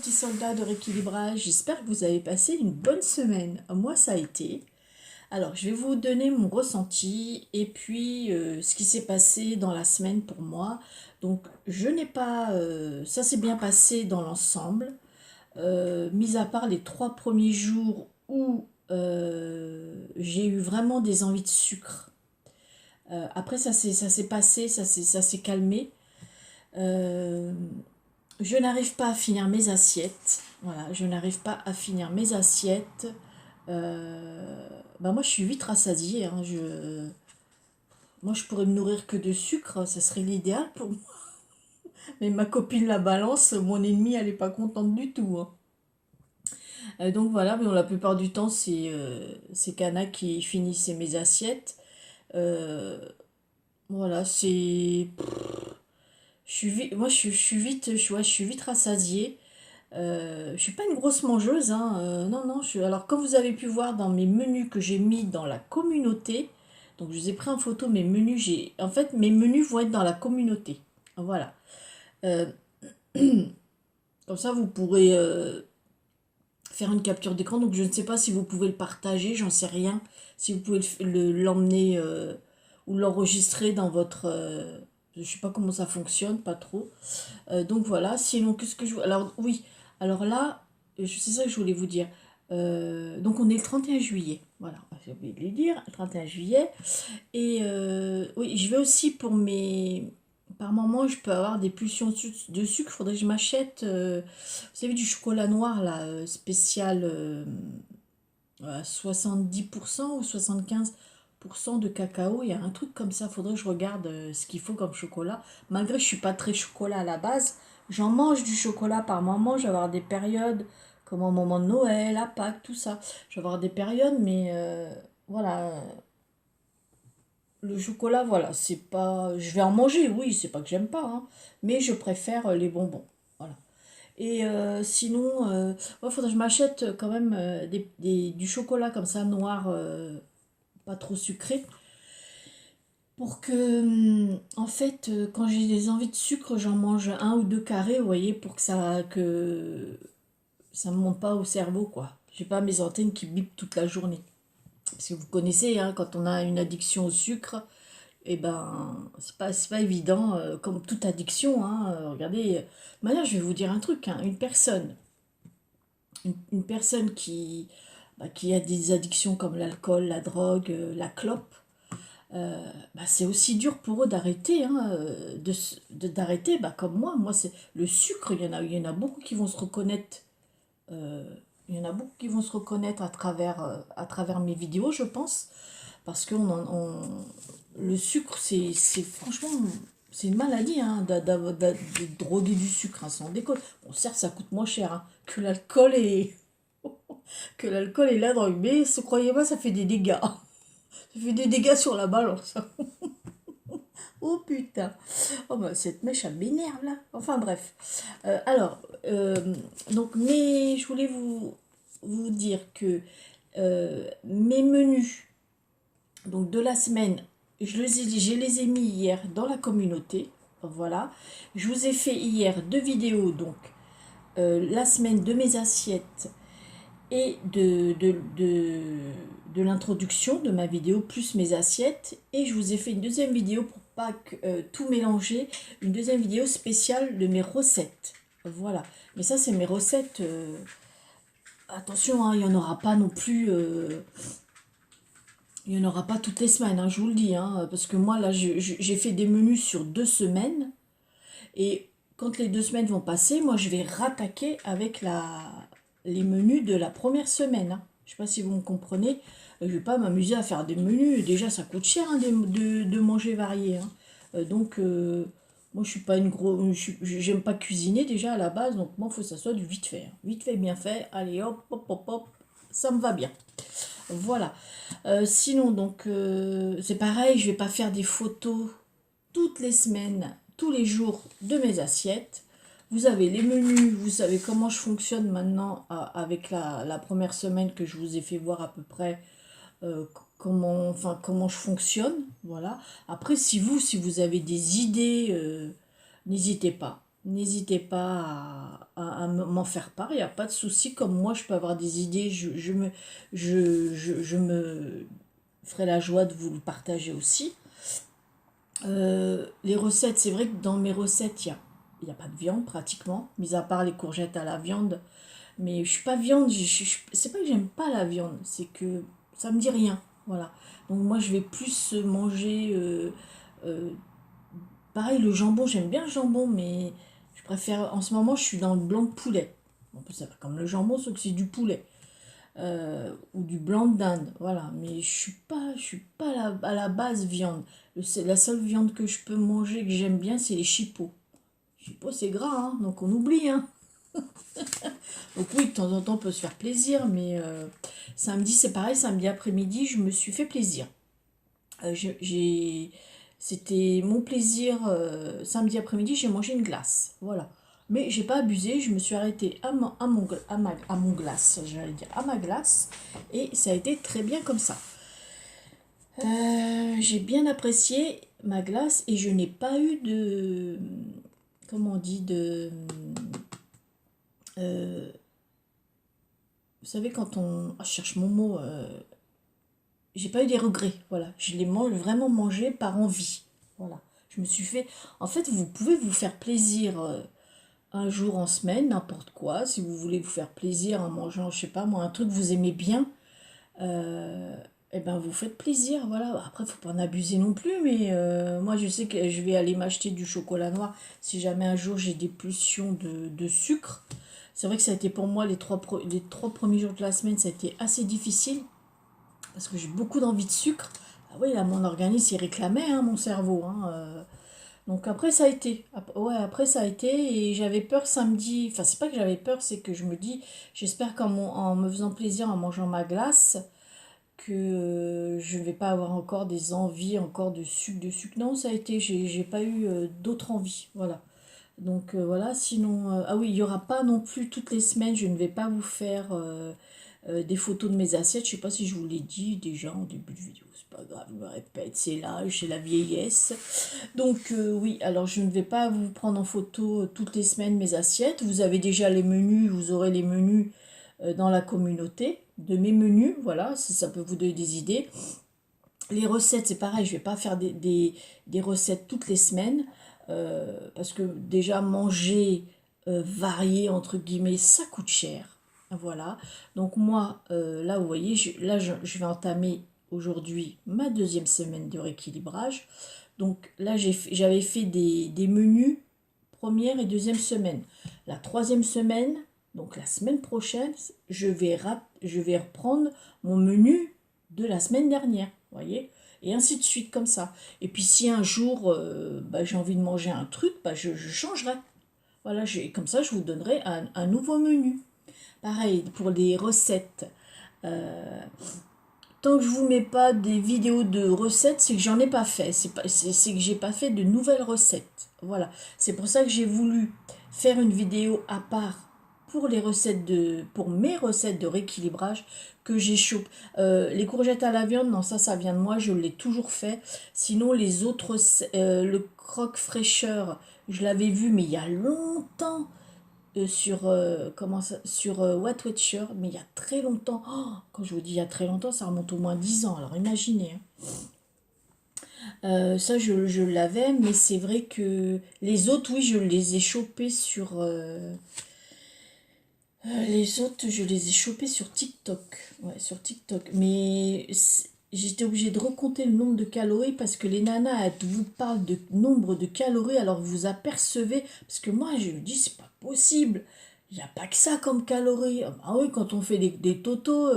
Petits soldats de rééquilibrage, j'espère que vous avez passé une bonne semaine. Moi, ça a été. Alors, je vais vous donner mon ressenti et puis ce qui s'est passé dans la semaine pour moi. Donc, je n'ai pas... ça s'est bien passé dans l'ensemble, mis à part les 3 premiers jours où j'ai eu vraiment des envies de sucre. Après, ça s'est passé, ça s'est calmé. Euh, je n'arrive pas à finir mes assiettes. Voilà, je n'arrive pas à finir mes assiettes. Moi, je suis vite rassasiée, hein. Moi, je pourrais me nourrir que de sucre, ça serait l'idéal pour moi. Mais ma copine la balance, mon ennemie, elle n'est pas contente du tout, hein. Donc voilà, mais bon, la plupart du temps, c'est Kana qui finissait mes assiettes. Euh, voilà, c'est... je suis vite, ouais, je suis vite rassasiée. Je suis pas une grosse mangeuse, hein. Non, non. Alors, comme vous avez pu voir dans mes menus que j'ai mis dans la communauté, donc je vous ai pris en photo mes menus. En fait, mes menus vont être dans la communauté. Voilà. Euh, Comme ça, vous pourrez faire une capture d'écran. Donc, je ne sais pas si vous pouvez le partager, j'en sais rien. Si vous pouvez l'emmener ou l'enregistrer dans votre. Je sais pas comment ça fonctionne, pas trop. Donc voilà, sinon, qu'est-ce que je... Alors oui, alors là, c'est ça que je voulais vous dire. Donc on est le 31 juillet, voilà, j'ai oublié de le dire, le 31 juillet. Et oui, je vais aussi pour mes... Par moment, je peux avoir des pulsions de sucre, il faudrait que je m'achète, vous savez, du chocolat noir, là, spécial à 70% ou 75% de cacao. Il y a un truc comme ça, faudrait que je regarde ce qu'il faut comme chocolat. Malgré que je suis pas très chocolat à la base, j'en mange du chocolat par moment. Je vais avoir des périodes, comme au moment de Noël, à Pâques, tout ça. Je vais avoir des périodes, mais voilà. Le chocolat, voilà, c'est pas... Je vais en manger, oui, c'est pas que j'aime pas, hein, mais je préfère les bonbons. Voilà. Et sinon, ouais, faudrait que je m'achète quand même du chocolat comme ça, noir, pas trop sucré, pour que, en fait, quand j'ai des envies de sucre, j'en mange un ou deux carrés, vous voyez, pour que ça me monte pas au cerveau, quoi. J'ai pas mes antennes qui bipent toute la journée. Parce que vous connaissez, hein, quand on a une addiction au sucre, eh ben, c'est pas évident, comme toute addiction, hein. Regardez, maintenant, je vais vous dire un truc, hein, une personne qui a des addictions comme l'alcool, la drogue, la clope, c'est aussi dur pour eux d'arrêter, hein, d'arrêter, comme moi. Moi, c'est le sucre, il y en a beaucoup qui vont se reconnaître. euh, il y en a beaucoup qui vont se reconnaître à travers mes vidéos, je pense. Parce que le sucre, franchement, c'est une maladie, hein, de droguer du sucre, hein, sans déconne. Bon, certes, ça coûte moins cher, hein, que l'alcool et la drogue. Mais, croyez-moi, ça fait des dégâts. Ça fait des dégâts sur la balance. Oh putain. Oh cette mèche, elle m'énerve là. Enfin bref. Alors, donc, mais je voulais vous dire que mes menus donc de la semaine, je les ai mis hier dans la communauté. Voilà. Je vous ai fait hier 2 vidéos, donc la semaine de mes assiettes et de l'introduction de ma vidéo, plus mes assiettes. Et je vous ai fait une deuxième vidéo pour pas tout mélanger, une deuxième vidéo spéciale de mes recettes. Voilà. Mais ça, c'est mes recettes. Attention, hein, il n'y en aura pas non plus. Il n'y en aura pas toutes les semaines, hein, je vous le dis, hein, parce que moi, là, j'ai fait des menus sur 2 semaines, et quand les 2 semaines vont passer, moi, je vais rattaquer avec les menus de la première semaine, hein. Je ne sais pas si vous me comprenez. Je ne vais pas m'amuser à faire des menus. Déjà, ça coûte cher, hein, de manger varié, hein. Donc, moi, je suis pas une grosse... J'aime pas cuisiner, déjà, à la base, donc moi, il faut que ça soit du vite fait, hein. Vite fait, bien fait. Allez, hop, hop, hop, hop, ça me va bien. Voilà. Sinon, donc, c'est pareil, je vais pas faire des photos toutes les semaines, tous les jours de mes assiettes. Vous avez les menus, vous savez comment je fonctionne maintenant avec la première semaine que je vous ai fait voir à peu près comment je fonctionne. Voilà. Après, si vous avez des idées, n'hésitez pas. N'hésitez pas à m'en faire part, il n'y a pas de souci. Comme moi, je peux avoir des idées, je me ferai la joie de vous le partager aussi. Les recettes, c'est vrai que dans mes recettes, il y a pas de viande pratiquement, mis à part les courgettes à la viande. Mais je suis pas viande, c'est pas que j'aime pas la viande, c'est que ça me dit rien. Voilà. Donc moi, je vais plus manger. Euh, Pareil, le jambon, j'aime bien le jambon, mais je préfère. En ce moment, je suis dans le blanc de poulet. En plus, ça va comme le jambon, sauf que c'est du poulet. Ou du blanc de dinde, voilà. Mais je suis pas à la base viande. La seule viande que je peux manger, que j'aime bien, c'est les chipots. Chipots, c'est gras, hein, donc on oublie, hein. Donc oui, de temps en temps, on peut se faire plaisir, mais samedi, c'est pareil, samedi après-midi, je me suis fait plaisir. C'était mon plaisir, samedi après-midi, j'ai mangé une glace, voilà. Mais j'ai pas abusé, je me suis arrêtée à mon glace, j'allais dire à ma glace, et ça a été très bien comme ça. J'ai bien apprécié ma glace et je n'ai pas eu de, comment on dit, euh, vous savez quand on, je cherche mon mot, j'ai pas eu des regrets, voilà. Je l'ai vraiment mangé par envie, voilà. Je me suis fait, en fait, vous pouvez vous faire plaisir un jour en semaine, n'importe quoi, si vous voulez vous faire plaisir en mangeant, je sais pas moi, un truc que vous aimez bien, euh, eh ben vous faites plaisir, voilà. Après, faut pas en abuser non plus, mais moi je sais que je vais aller m'acheter du chocolat noir si jamais un jour j'ai des pulsions de sucre. C'est vrai que ça a été pour moi les trois premiers jours de la semaine, ça a été assez difficile parce que j'ai beaucoup d'envie de sucre. Ah oui, là, mon organisme, il réclamait, hein, mon cerveau. Hein, donc après, ça a été. Ouais, après, ça a été. Et j'avais peur samedi. Enfin, c'est pas que j'avais peur, c'est que je me dis, j'espère en me faisant plaisir en mangeant ma glace, que je ne vais pas avoir encore des envies, encore de sucre, de sucre. Non, ça a été. J'ai pas eu d'autres envies. Voilà. Donc voilà, sinon, ah oui, il n'y aura pas non plus toutes les semaines, je ne vais pas vous faire des photos de mes assiettes. Je sais pas si je vous l'ai dit déjà en début de vidéo, c'est pas grave, je me répète, c'est l'âge, c'est la vieillesse. Donc oui, alors je ne vais pas vous prendre en photo toutes les semaines mes assiettes. Vous avez déjà les menus, vous aurez les menus dans la communauté de mes menus, voilà, si ça peut vous donner des idées. Les recettes, c'est pareil, je vais pas faire des recettes toutes les semaines, parce que déjà manger varié, entre guillemets, ça coûte cher. Voilà. Donc moi, là, vous voyez, je vais entamer aujourd'hui ma deuxième semaine de rééquilibrage. Donc là, j'avais fait des menus première et deuxième semaine. La troisième semaine, donc la semaine prochaine, je vais reprendre mon menu de la semaine dernière, voyez, et ainsi de suite comme ça. Et puis si un jour bah, j'ai envie de manger un truc, bah, je changerai. Voilà, comme ça je vous donnerai un nouveau menu. Pareil pour les recettes. Euh, Tant que je vous mets pas des vidéos de recettes, c'est que j'en ai pas fait. C'est que j'ai pas fait de nouvelles recettes. Voilà. C'est pour ça que j'ai voulu faire une vidéo à part pour mes recettes de rééquilibrage que j'ai chopé. Les courgettes à la viande, non, ça vient de moi, je l'ai toujours fait. Sinon, les autres, le croque fraîcheur, je l'avais vu, mais il y a longtemps sur What Watcher, mais il y a très longtemps. Oh, quand je vous dis il y a très longtemps, ça remonte au moins 10 ans. Alors imaginez, hein. Ça, je l'avais, mais c'est vrai que les autres, oui, je les ai chopés les autres, je les ai chopés sur TikTok. Ouais, sur TikTok. Mais j'étais obligée de recompter le nombre de calories parce que les nanas, elles vous parlent de nombre de calories, alors vous apercevez. Parce que moi, je me dis, c'est pas possible. Il n'y a pas que ça comme calories. Ah oui, quand on fait des totos,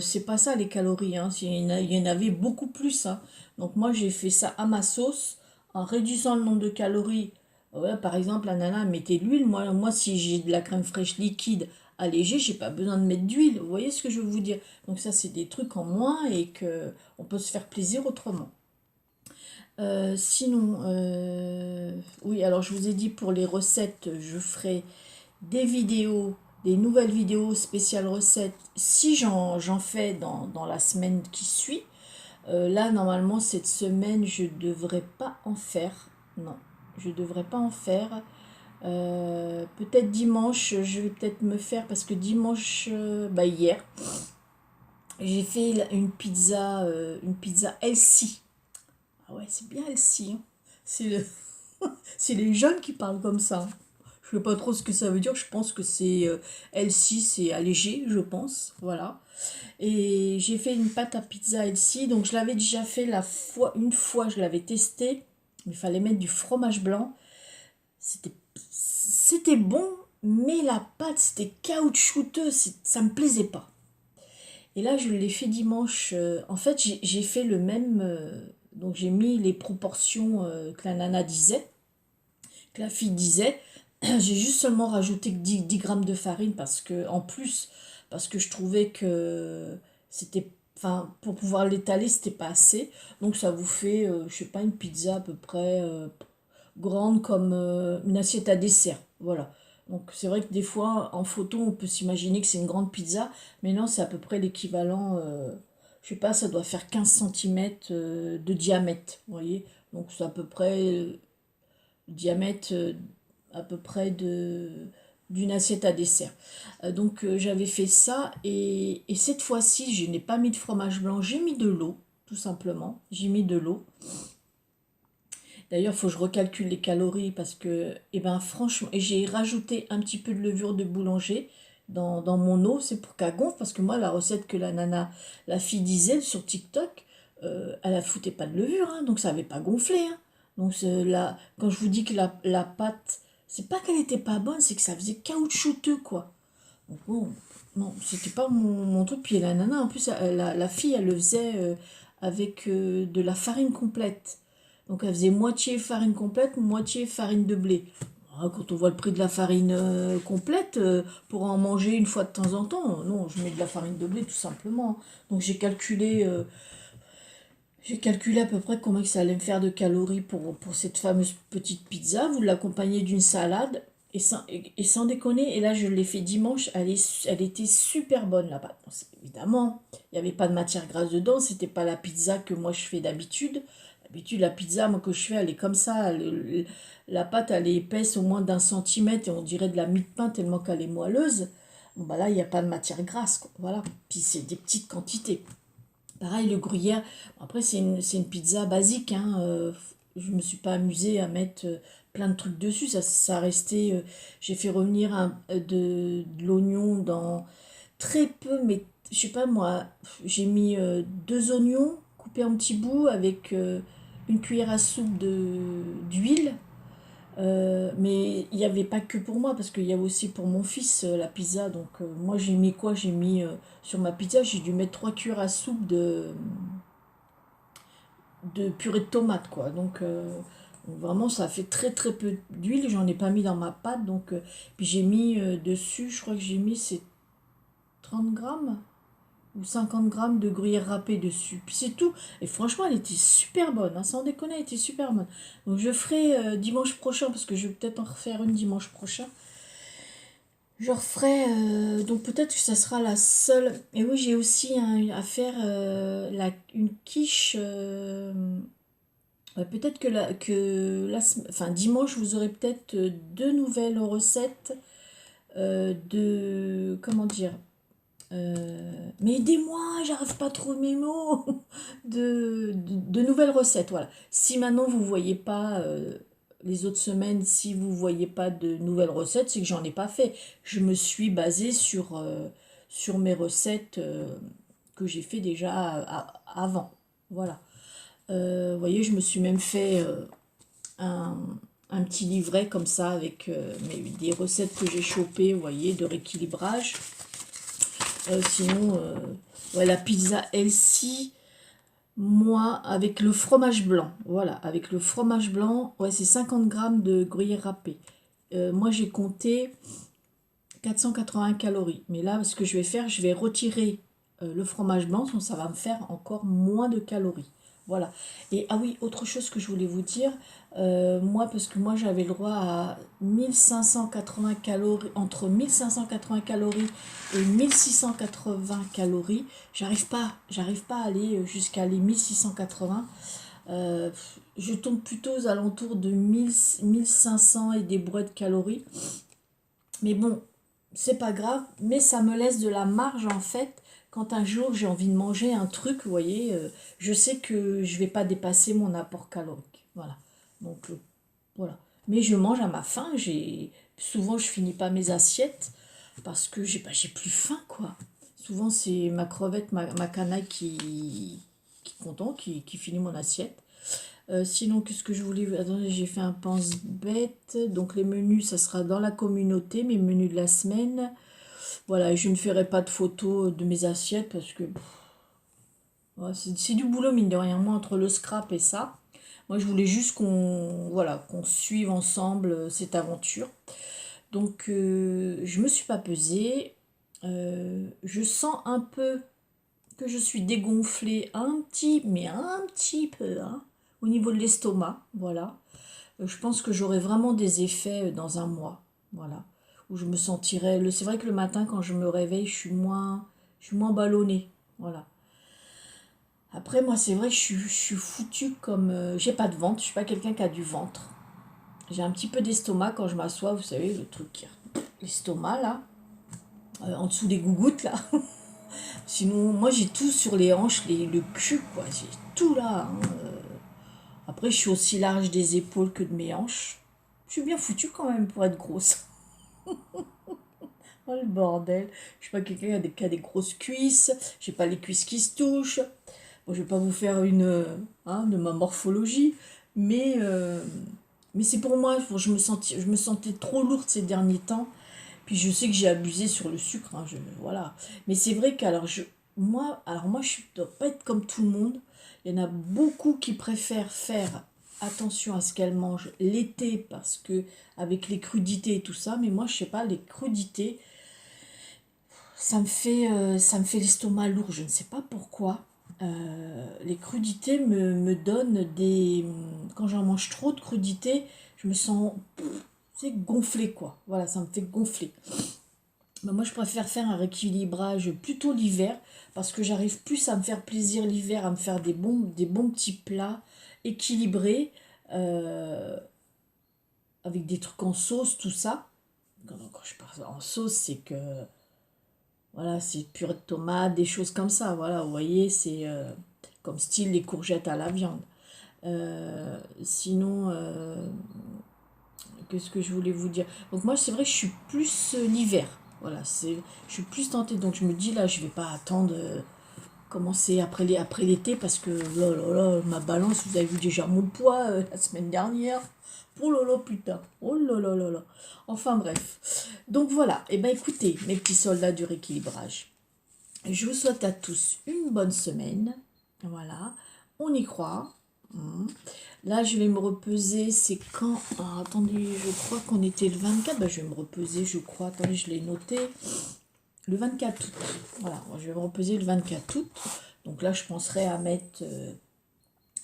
c'est pas ça les calories, hein. Il y en avait beaucoup plus, hein. Donc moi, j'ai fait ça à ma sauce en réduisant le nombre de calories. Ouais, par exemple, la nana mettez de l'huile. Moi, si j'ai de la crème fraîche liquide allégée, j'ai pas besoin de mettre d'huile. Vous voyez ce que je veux vous dire? Donc ça, c'est des trucs en moins et que on peut se faire plaisir autrement. Sinon, oui, alors je vous ai dit pour les recettes, je ferai des vidéos, des nouvelles vidéos spéciales recettes si j'en fais dans la semaine qui suit. Là, normalement, cette semaine, je devrais pas en faire. Non, je devrais pas en faire. Peut-être dimanche, je vais peut-être me faire, parce que dimanche, bah hier, j'ai fait une pizza healthy. Ah ouais, c'est bien healthy, hein. C'est le, c'est les jeunes qui parlent comme ça, hein. Je sais pas trop ce que ça veut dire. Je pense que c'est healthy, c'est allégé, je pense. Voilà. Et j'ai fait une pâte à pizza healthy. Donc je l'avais déjà fait une fois, je l'avais testé. Il fallait mettre du fromage blanc. C'était bon, mais la pâte, c'était caoutchouteux. Ça me plaisait pas. Et là, je l'ai fait dimanche. En fait, j'ai fait le même. Donc j'ai mis les proportions que la nana disait, que la fille disait. J'ai juste seulement rajouté que 10 grammes de farine parce que, en plus, parce que je trouvais que c'était, enfin, pour pouvoir l'étaler, c'était pas assez. Donc ça vous fait, je sais pas, une pizza à peu près grande comme une assiette à dessert. Voilà. Donc c'est vrai que des fois, en photo, on peut s'imaginer que c'est une grande pizza, mais non, c'est à peu près l'équivalent, je sais pas, ça doit faire 15 centimètres de diamètre, vous voyez. Donc c'est à peu près diamètre à peu près d'une assiette à dessert. Donc j'avais fait ça et cette fois-ci je n'ai pas mis de fromage blanc, j'ai mis de l'eau, tout simplement. J'ai mis de l'eau. D'ailleurs, il faut que je recalcule les calories parce que, eh ben, franchement, et j'ai rajouté un petit peu de levure de boulanger dans mon eau, c'est pour qu'elle gonfle, parce que moi, la recette que la nana, la fille disait sur TikTok, elle ne foutait pas de levure, hein, donc ça n'avait pas gonflé, hein. Donc là, quand je vous dis que la pâte, c'est pas qu'elle était pas bonne, c'est que ça faisait caoutchouteux, quoi. Donc bon, non, c'était pas mon truc. Puis la nana, en plus, la fille, elle le faisait avec de la farine complète. Donc elle faisait moitié farine complète, moitié farine de blé. Ah, quand on voit le prix de la farine complète, pour en manger une fois de temps en temps, non, je mets de la farine de blé tout simplement. Donc j'ai calculé à peu près combien que ça allait me faire de calories pour cette fameuse petite pizza. Vous l'accompagnez d'une salade et sans déconner. Et là, je l'ai fait dimanche. Elle était super bonne la pâte. Bon, évidemment, il n'y avait pas de matière grasse dedans. C'était pas la pizza que moi je fais d'habitude. D'habitude, la pizza, moi que je fais, elle est comme ça. La pâte, elle est épaisse au moins d'1 centimètre et on dirait de la mie de pain tellement qu'elle est moelleuse. Bon, bah là, il n'y a pas de matière grasse, quoi. Voilà. Puis c'est des petites quantités. Pareil, le gruyère. Après, c'est une pizza basique, hein. Je me suis pas amusée à mettre plein de trucs dessus. Ça restait. J'ai fait revenir de l'oignon dans très peu, mais je sais pas moi. J'ai mis 2 oignons coupés en petits bouts avec une cuillère à soupe d'huile. Mais il n'y avait pas que pour moi, parce qu'il y avait aussi pour mon fils la pizza. Donc moi j'ai mis quoi? J'ai mis sur ma pizza, j'ai dû mettre 3 cuillères à soupe de purée de tomate, quoi. Donc vraiment ça fait très très peu d'huile, j'en ai pas mis dans ma pâte. Donc puis j'ai mis dessus, je crois que j'ai mis c'est 30 grammes ou 50 grammes de gruyère râpée dessus. Puis c'est tout. Et franchement, elle était super bonne, hein, sans déconner, elle était super bonne. Donc je ferai dimanche prochain, parce que je vais peut-être en refaire une dimanche prochain. Je referai, donc peut-être que ça sera la seule. Et oui, j'ai aussi à faire une quiche. Peut-être enfin, dimanche, vous aurez peut-être 2 nouvelles recettes comment dire, mais aidez-moi, j'arrive pas à trouver mes mots. De nouvelles recettes, voilà. Si maintenant vous voyez pas les autres semaines, si vous voyez pas de nouvelles recettes, c'est que j'en ai pas fait. Je me suis basée sur mes recettes que j'ai fait déjà avant. Voilà. Vous voyez, je me suis même fait un, un petit livret comme ça avec des recettes que j'ai chopées, vous voyez, de rééquilibrage. Sinon, ouais, la pizza healthy, moi, avec le fromage blanc. Voilà, avec le fromage blanc, ouais, c'est 50 grammes de gruyère râpée. Moi, j'ai compté 480 calories. Mais là, ce que je vais faire, je vais retirer le fromage blanc, sinon ça va me faire encore moins de calories. Voilà. Et ah oui, autre chose que je voulais vous dire, moi, parce que moi j'avais le droit à 1580 calories, entre 1580 calories et 1680 calories. J'arrive pas à aller jusqu'à les 1680. je tombe plutôt aux alentours de 1000, 1500 et des brouettes calories. Mais bon, c'est pas grave, mais ça me laisse de la marge en fait. Quand un jour j'ai envie de manger un truc, vous voyez, je sais que je vais pas dépasser mon apport calorique. Voilà. Donc voilà. Mais je mange à ma faim. Souvent je finis pas mes assiettes parce que j'ai plus faim quoi. Souvent c'est ma crevette, ma canaille qui est content, qui finit mon assiette. Sinon, qu'est-ce que je voulais... Attendez, j'ai fait un pense-bête. Donc, les menus, ça sera dans la communauté, mes menus de la semaine. Voilà, je ne ferai pas de photos de mes assiettes parce que ouais, c'est du boulot, mine de rien. Moi, entre le scrap et ça, moi, je voulais juste qu'on suive ensemble cette aventure. Donc, je me suis pas pesée. Je sens un peu que je suis dégonflée mais un petit peu, hein, au niveau de l'estomac, voilà. Je pense que j'aurai vraiment des effets dans un mois, voilà. Où je me sentirai... C'est vrai que le matin, quand je me réveille, je suis moins ballonnée, voilà. Après, moi, c'est vrai que je suis foutue comme... j'ai pas de ventre, je suis pas quelqu'un qui a du ventre. J'ai un petit peu d'estomac quand je m'assois, vous savez, le truc qui... L'estomac, là, en dessous des gougouttes, là. Sinon, moi, j'ai tout sur les hanches, le cul, quoi. J'ai tout là, hein. Après, je suis aussi large des épaules que de mes hanches. Je suis bien foutue quand même pour être grosse. Oh le bordel. Je suis pas quelqu'un qui a des grosses cuisses. J'ai pas les cuisses qui se touchent. Bon, je vais pas vous faire de ma morphologie. Mais, euh, mais c'est pour moi. Je me sentais trop lourde ces derniers temps. Puis je sais que j'ai abusé sur le sucre. Hein, voilà. Mais c'est vrai moi, je ne dois pas être comme tout le monde. Il y en a beaucoup qui préfèrent faire attention à ce qu'elles mangent l'été parce que avec les crudités et tout ça. Mais moi, je sais pas, les crudités, ça me fait l'estomac lourd. Je ne sais pas pourquoi. Les crudités me donnent des... Quand j'en mange trop de crudités, je me sens gonflé quoi. Voilà, ça me fait gonfler. Ben, moi, je préfère faire un rééquilibrage plutôt l'hiver parce que j'arrive plus à me faire plaisir l'hiver, à me faire des bons petits plats équilibrés euh, avec des trucs en sauce, tout ça. Quand je parle en sauce, c'est que voilà, c'est purée de tomates, des choses comme ça. Voilà, vous voyez, c'est comme style les courgettes à la viande. Sinon, qu'est-ce que je voulais vous dire? Donc moi, c'est vrai que je suis plus l'hiver. Voilà, je suis plus tentée. Donc je me dis là, je vais pas attendre commencer après l'été parce que ma balance, vous avez vu déjà mon poids la semaine dernière. Oh là là, putain. Oh là là là là. Enfin bref. Donc voilà. Et ben écoutez, mes petits soldats du rééquilibrage. Je vous souhaite à tous une bonne semaine. Voilà. On y croit. Là, je vais me repeser. C'est quand? Ah, attendez, je crois qu'on était le 24. Ben, je vais me repeser, je crois. Attendez, je l'ai noté. Le 24 août. Voilà, je vais me repeser le 24 août. Donc là, je penserai à mettre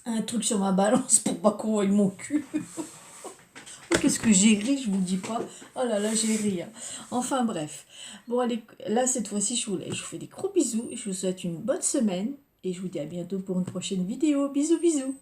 un truc sur ma balance pour pas qu'on voie mon cul. Oh, qu'est-ce que j'ai ri, je vous dis pas. Oh là là, j'ai ri. Hein. Enfin bref. Bon, allez, là, cette fois-ci, je vous fais des gros bisous. Je vous souhaite une bonne semaine. Et je vous dis à bientôt pour une prochaine vidéo. Bisous, bisous.